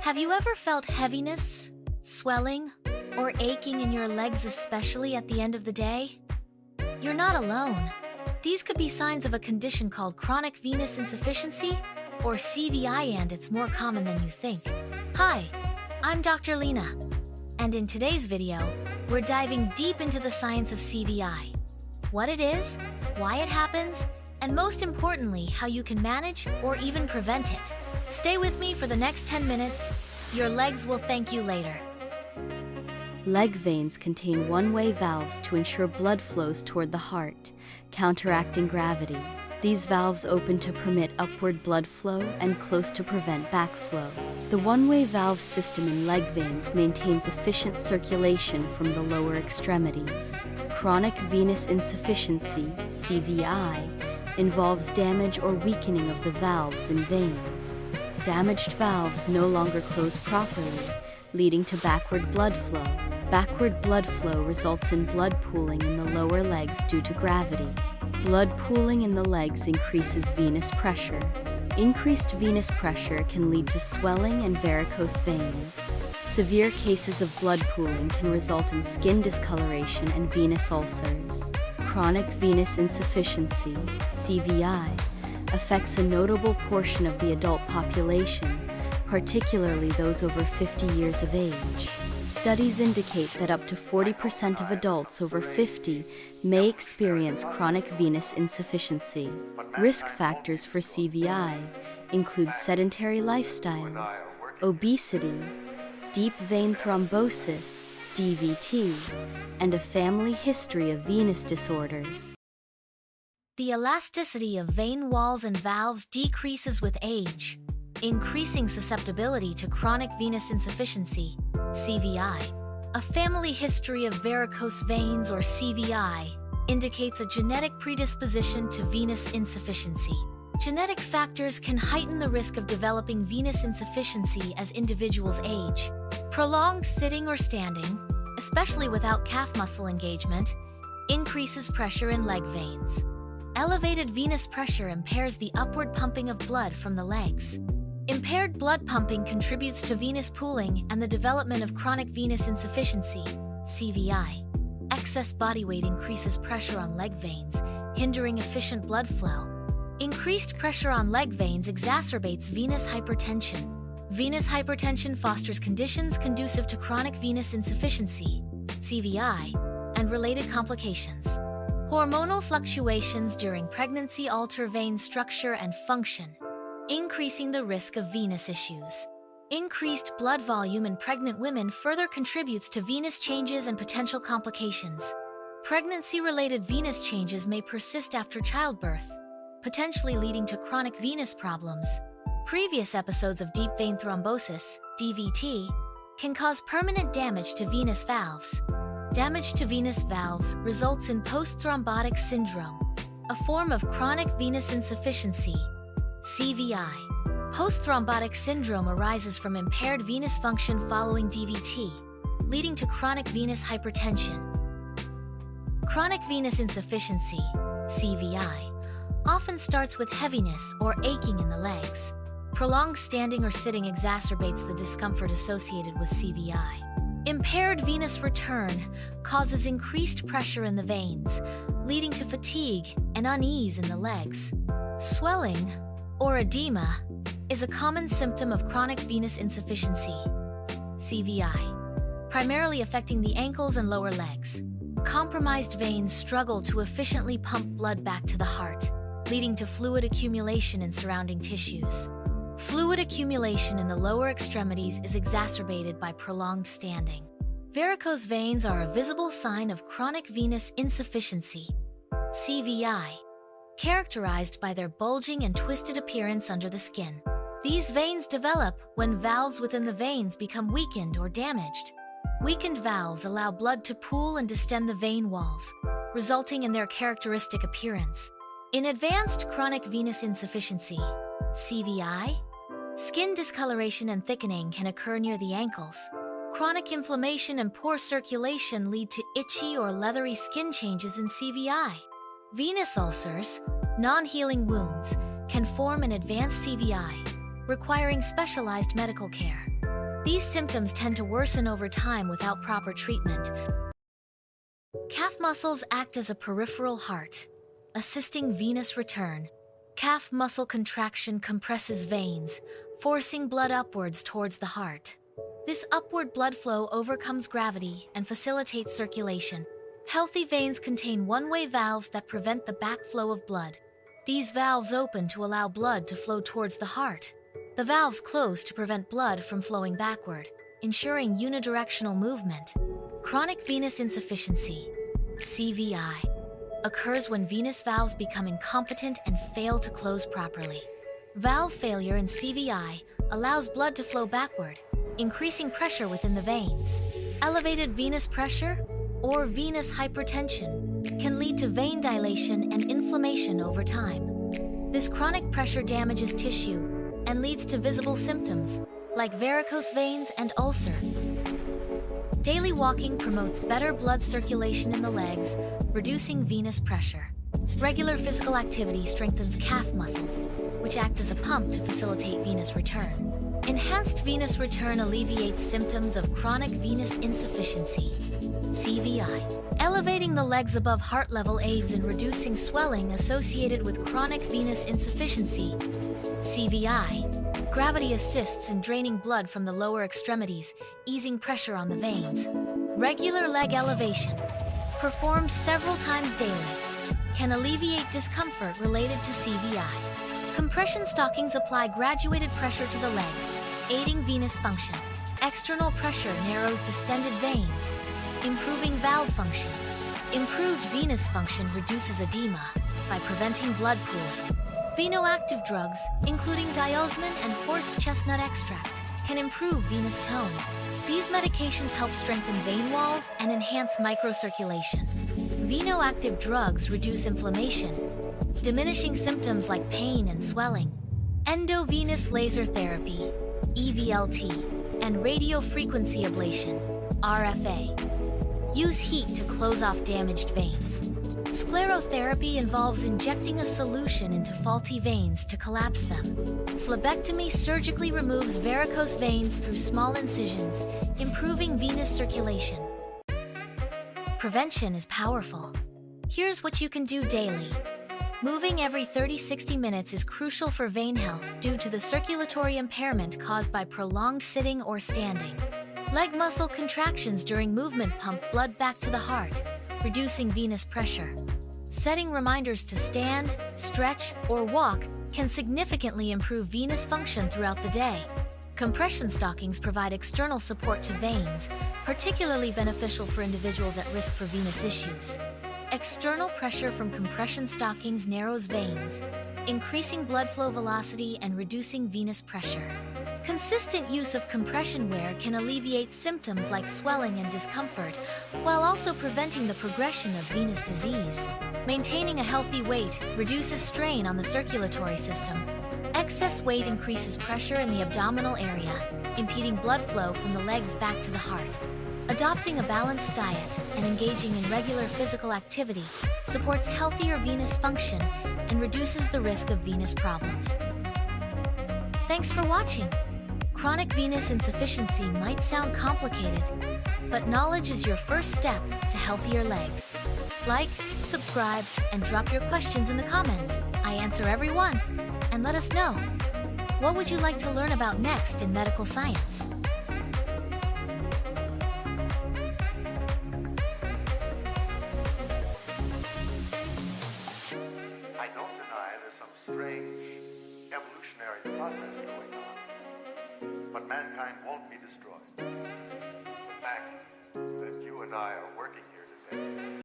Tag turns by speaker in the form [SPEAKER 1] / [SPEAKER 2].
[SPEAKER 1] Have you ever felt heaviness, swelling, or aching in your legs, especially at the end of the day? You're not alone. These could be signs of a condition called chronic venous insufficiency, or CVI, and it's more common than you think. Hi, I'm Dr. Lena, and in today's video, we're diving deep into the science of CVI, what it is, why it happens, and most importantly, how you can manage or even prevent it. Stay with me for the next 10 minutes. Your legs will thank you later.
[SPEAKER 2] Leg veins contain one-way valves to ensure blood flows toward the heart, counteracting gravity. These valves open to permit upward blood flow and close to prevent backflow. The one-way valve system in leg veins maintains efficient circulation from the lower extremities. Chronic venous insufficiency, CVI, involves damage or weakening of the valves in veins. Damaged valves no longer close properly, leading to backward blood flow. Backward blood flow results in blood pooling in the lower legs due to gravity. Blood pooling in the legs increases venous pressure. Increased venous pressure can lead to swelling and varicose veins. Severe cases of blood pooling can result in skin discoloration and venous ulcers. Chronic venous insufficiency, CVI, affects a notable portion of the adult population, particularly those over 50 years of age. Studies indicate that up to 40% of adults over 50 may experience chronic venous insufficiency. Risk factors for CVI include sedentary lifestyles, obesity, deep vein thrombosis, DVT, and a family history of venous disorders.
[SPEAKER 1] The elasticity of vein walls and valves decreases with age, increasing susceptibility to chronic venous insufficiency, CVI. A family history of varicose veins, or CVI, indicates a genetic predisposition to venous insufficiency. Genetic factors can heighten the risk of developing venous insufficiency as individuals age. Prolonged sitting or standing, especially without calf muscle engagement, increases pressure in leg veins. Elevated venous pressure impairs the upward pumping of blood from the legs. Impaired blood pumping contributes to venous pooling and the development of chronic venous insufficiency, CVI. Excess body weight increases pressure on leg veins, hindering efficient blood flow. Increased pressure on leg veins exacerbates venous hypertension. Venous hypertension fosters conditions conducive to chronic venous insufficiency, CVI, and related complications. Hormonal fluctuations during pregnancy alter vein structure and function, increasing the risk of venous issues. Increased blood volume in pregnant women further contributes to venous changes and potential complications. Pregnancy-related venous changes may persist after childbirth, potentially leading to chronic venous problems. Previous episodes of deep vein thrombosis, DVT, can cause permanent damage to venous valves. Damage to venous valves results in post-thrombotic syndrome, a form of chronic venous insufficiency, CVI. Post-thrombotic syndrome arises from impaired venous function following DVT, leading to chronic venous hypertension. Chronic venous insufficiency, CVI, often starts with heaviness or aching in the legs. Prolonged standing or sitting exacerbates the discomfort associated with CVI. Impaired venous return causes increased pressure in the veins, leading to fatigue and unease in the legs. Swelling, or edema, is a common symptom of chronic venous insufficiency, CVI, primarily affecting the ankles and lower legs. Compromised veins struggle to efficiently pump blood back to the heart, leading to fluid accumulation in surrounding tissues. Fluid accumulation in the lower extremities is exacerbated by prolonged standing. Varicose veins are a visible sign of chronic venous insufficiency, CVI, characterized by their bulging and twisted appearance under the skin. These veins develop when valves within the veins become weakened or damaged. Weakened valves allow blood to pool and distend the vein walls, resulting in their characteristic appearance. In advanced chronic venous insufficiency, CVI, skin discoloration and thickening can occur near the ankles. Chronic inflammation and poor circulation lead to itchy or leathery skin changes in CVI. Venous ulcers, non-healing wounds, can form in advanced CVI, requiring specialized medical care. These symptoms tend to worsen over time without proper treatment. Calf muscles act as a peripheral heart, assisting venous return. Calf muscle contraction compresses veins, forcing blood upwards towards the heart. This upward blood flow overcomes gravity and facilitates circulation. Healthy veins contain one-way valves that prevent the backflow of blood. These valves open to allow blood to flow towards the heart. The valves close to prevent blood from flowing backward, ensuring unidirectional movement. Chronic venous insufficiency, CVI, occurs when venous valves become incompetent and fail to close properly. Valve failure in CVI allows blood to flow backward, increasing pressure within the veins. Elevated venous pressure, or venous hypertension, can lead to vein dilation and inflammation over time. This chronic pressure damages tissue and leads to visible symptoms like varicose veins and ulcer. Daily walking promotes better blood circulation in the legs, reducing venous pressure. Regular physical activity strengthens calf muscles, which act as a pump to facilitate venous return. Enhanced venous return alleviates symptoms of chronic venous insufficiency, CVI. Elevating the legs above heart level aids in reducing swelling associated with chronic venous insufficiency, CVI. Gravity assists in draining blood from the lower extremities, easing pressure on the veins. Regular leg elevation, performed several times daily, can alleviate discomfort related to CVI. Compression stockings apply graduated pressure to the legs, aiding venous function. External pressure narrows distended veins, improving valve function. Improved venous function reduces edema by preventing blood pooling. Venoactive drugs, including diosmin and horse chestnut extract, can improve venous tone. These medications help strengthen vein walls and enhance microcirculation. Venoactive drugs reduce inflammation, diminishing symptoms like pain and swelling. Endovenous laser therapy, EVLT, and radiofrequency ablation, RFA, use heat to close off damaged veins. Sclerotherapy involves injecting a solution into faulty veins to collapse them. Phlebectomy surgically removes varicose veins through small incisions, improving venous circulation. Prevention is powerful. Here's what you can do daily. Moving every 30-60 minutes is crucial for vein health due to the circulatory impairment caused by prolonged sitting or standing. Leg muscle contractions during movement pump blood back to the heart, reducing venous pressure. Setting reminders to stand, stretch, or walk can significantly improve venous function throughout the day. Compression stockings provide external support to veins, particularly beneficial for individuals at risk for venous issues. External pressure from compression stockings narrows veins, increasing blood flow velocity and reducing venous pressure. Consistent use of compression wear can alleviate symptoms like swelling and discomfort, while also preventing the progression of venous disease. Maintaining a healthy weight reduces strain on the circulatory system. Excess weight increases pressure in the abdominal area, impeding blood flow from the legs back to the heart. Adopting a balanced diet and engaging in regular physical activity supports healthier venous function and reduces the risk of venous problems. Thanks for watching. Chronic venous insufficiency might sound complicated, but knowledge is your first step to healthier legs. Like, subscribe, and drop your questions in the comments. I answer every one. And let us know, what would you like to learn about next in medical science?
[SPEAKER 3] I don't deny there's some strange evolutionary process going on, but mankind won't be destroyed. The fact that you and I are working here today